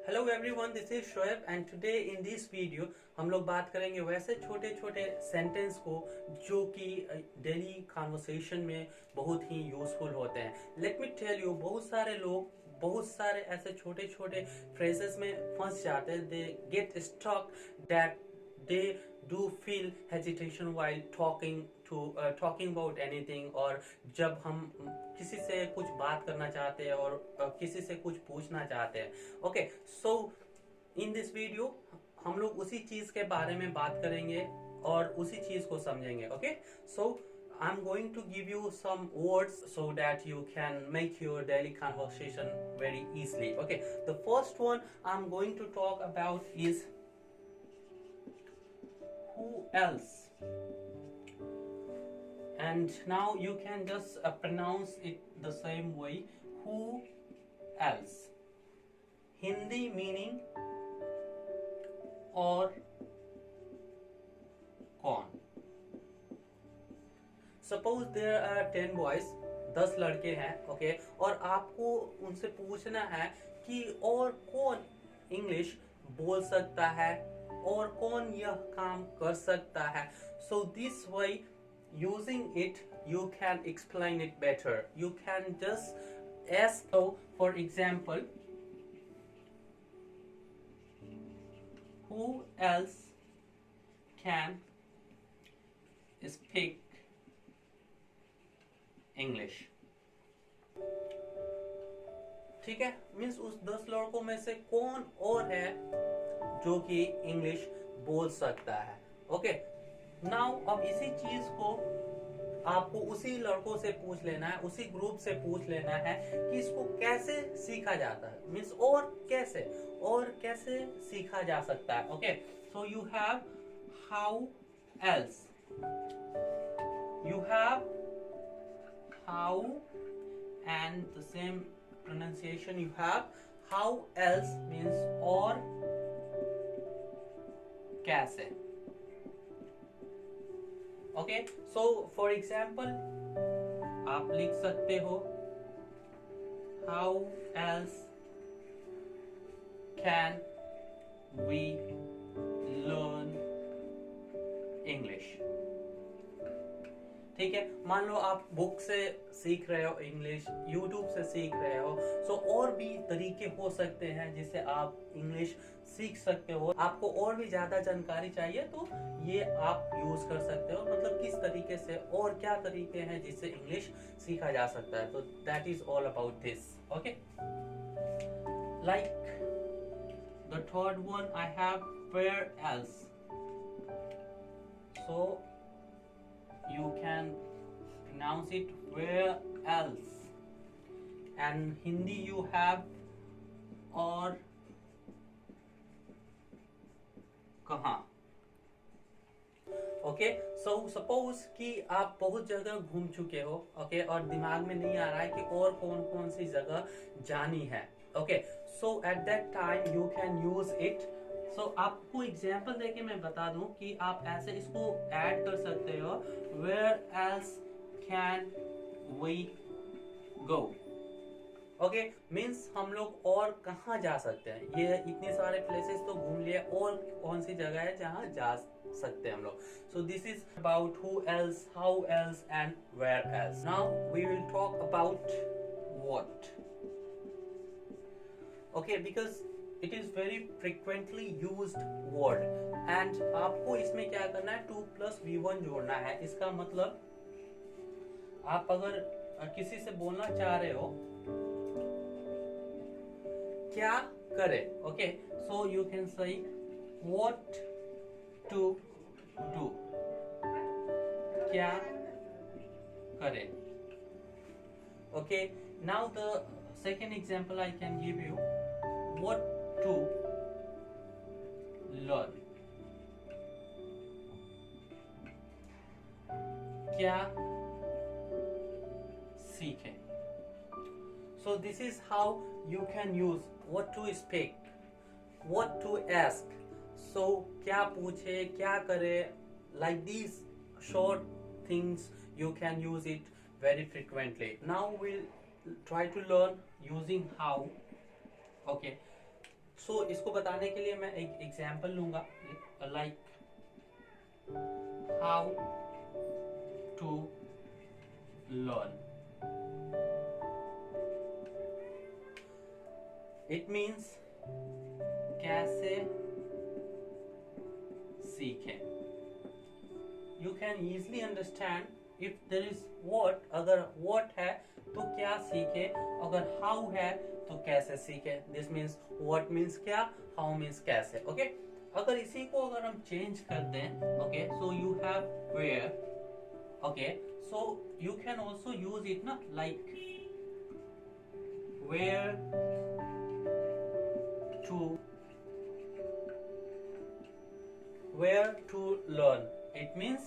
Hello everyone, this is Shoaib and today in this video हम लोग बात करेंगे वैसे छोटे छोटे सेंटेंस को जो कि डेली कॉन्वर्सेशन में बहुत ही यूजफुल होते हैं। लेट मी टेल यू, बहुत सारे लोग बहुत सारे ऐसे छोटे छोटे फ्रेजेस में फंस जाते हैं। They get stuck that they do feel hesitation while talking about anything, और जब हम किसी से कुछ बात करना चाहते हैं और किसी से कुछ पूछना चाहते हैं। Okay, so in this video हम लोग उसी चीज के बारे में बात करेंगे और उसी चीज को समझेंगे। Okay, so I'm going to give you some words so that you can make your daily conversation very easily. Okay, the first one I'm going to talk about is who else, and now you can just pronounce it the same way, who else. Hindi meaning और कौन। Suppose there are 10 boys, 10 लड़के हैं। Okay, और आपको उनसे पूछना है कि और कौन इंग्लिश बोल सकता है और कौन यह काम कर सकता है। So this way, using it, you can explain it better. You can just ask, so for example, who else can speak English? ठीक है, मीन्स उस 10 लड़कों में से कौन और है जो कि इंग्लिश बोल सकता है। ओके, नाउ अब इसी चीज को आपको उसी लड़कों से पूछ लेना है, उसी ग्रुप से पूछ लेना है कि इसको कैसे सीखा जाता है, मीन्स और कैसे सीखा जा सकता है। Okay, so you have how else, you have how and the same pronunciation, you have how else means और कैसे। ओके, सो फॉर एग्जाम्पल आप लिख सकते हो how else can we learn English. ठीक है, मान लो आप बुक से सीख रहे हो इंग्लिश, यूट्यूब से सीख रहे हो, सो और भी तरीके हो सकते हैं जिससे आप इंग्लिश सीख सकते हो। आपको और भी ज्यादा जानकारी चाहिए तो ये आप यूज कर सकते हो, मतलब किस तरीके से और क्या तरीके हैं जिससे इंग्लिश सीखा जा सकता है। तो that is all about this. Okay, like the third one I have where else, so you can pronounce it where else, and Hindi you have और कहाँ। ओके, सो सपोज कि आप बहुत जगह घूम चुके हो, ओके, और दिमाग में नहीं आ रहा है कि और कौन कौन सी जगह जानी है। Okay, so at that time you can use it. सो आपको एग्जाम्पल देके मैं बता दूं कि आप ऐसे इसको ऐड कर सकते हो, where else can we go. Okay, means हम लोग और कहाँ जा सकते हैं, ये इतने सारे प्लेसेस तो घूम लिए, और कौन सी जगह है जहाँ जा सकते हैं हम लोग। So this is about who else, how else and where else. Now we will talk about what. Okay, because it is very frequently used word, and आपको इसमें क्या करना है, 2+V1 जोड़ना है। इसका मतलब आप अगर किसी से बोलना चाह रहे हो क्या करे, okay, so you can say what to do, क्या करे। Okay, now the second example I can give you, what to learn, क्या सीखे। So this is how you can use what to speak, what to ask, so क्या पूछे, क्या करे, like these short things you can use it very frequently. Now we'll try to learn using how. Okay, सो इसको बताने के लिए मैं एक एग्जाम्पल लूंगा, like how to learn. It means कैसे सीखें। You can easily understand if there is what, अगर वॉट है तो क्या सीखे, अगर हाउ है तो कैसे सीखे। दिस मीन्स वॉट मीन्स क्या, हाउ मीन्स कैसे। ओके अगर इसी को अगर हम चेंज कर दें, okay so you have where, okay so you can also use it ना, like where to learn. It means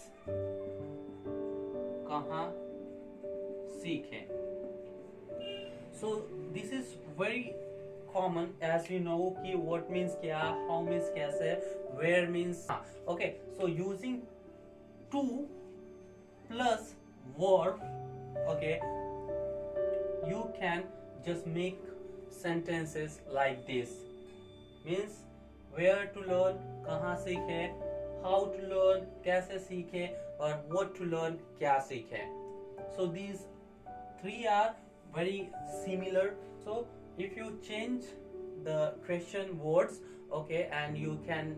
कहाँ सीखें। So this is very common as you know कि व्हाट मीन्स क्या, हाउ मीन्स कैसे, where means. Okay so using to plus verb, okay you can just make sentences like this, means where to learn कहाँ सीखे, how to learn कैसे सीखे, और what to learn क्या सीखे। so these three are very similar, so if you change the question words, okay, and you can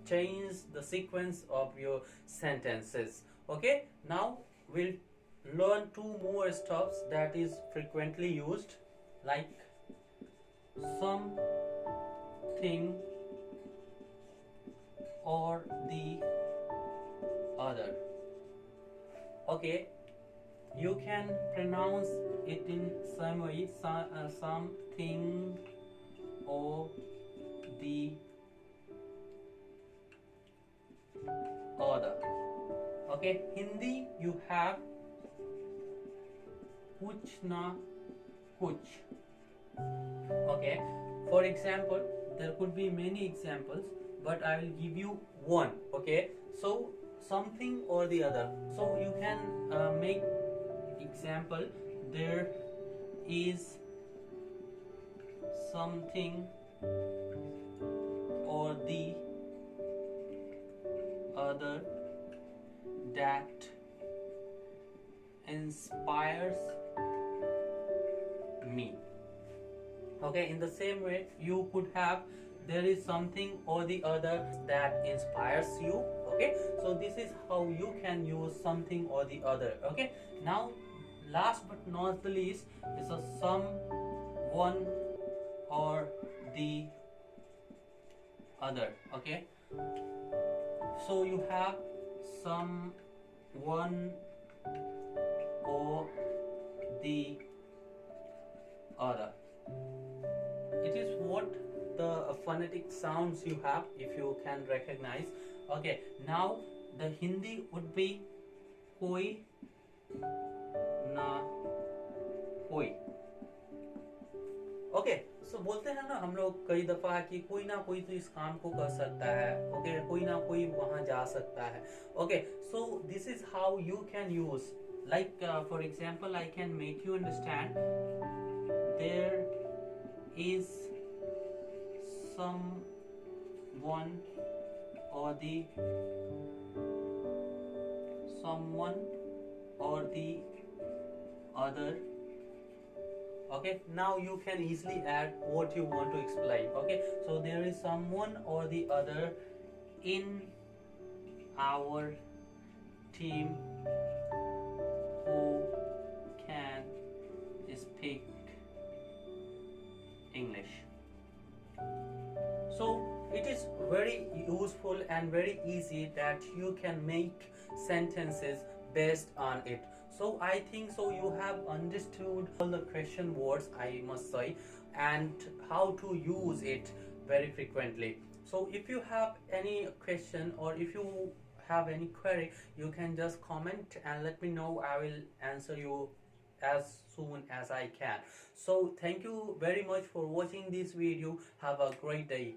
change the sequence of your sentences। okay now we'll learn two more stops that is frequently used, like something or the other। okay you can pronounce it in some way, something or the other। okay Hindi you have कुछ ना कुछ। okay for example there could be many examples but I will give you one। okay so something or the other, so you can make example, there is something or the other that inspires me। okay in the same way you could have there is something or the other that inspires you। okay so this is how you can use something or the other। okay now last but not the least is a someone or the other। okay so you have someone or the other, it is what the phonetic sounds you have, if you can recognize। okay now the Hindi would be koi na koi। okay so बोलते हैं ना हम लोग कई दफा कि कोई ना कोई तो इस काम को कर सकता है। okay कोई ना कोई वहां जा सकता है। okay so this is how you can use, like for example I can make you understand, there is someone or the other। okay now you can easily add what you want to explain। okay so there is someone or the other in our team who can speak English। so it is very useful and very easy that you can make sentences based on it। so I think so you have understood all the question words, I must say, and how to use it very frequently। so if you have any question or if you have any query, you can just comment and let me know, I will answer you as soon as I can। so thank you very much for watching this video, have a great day।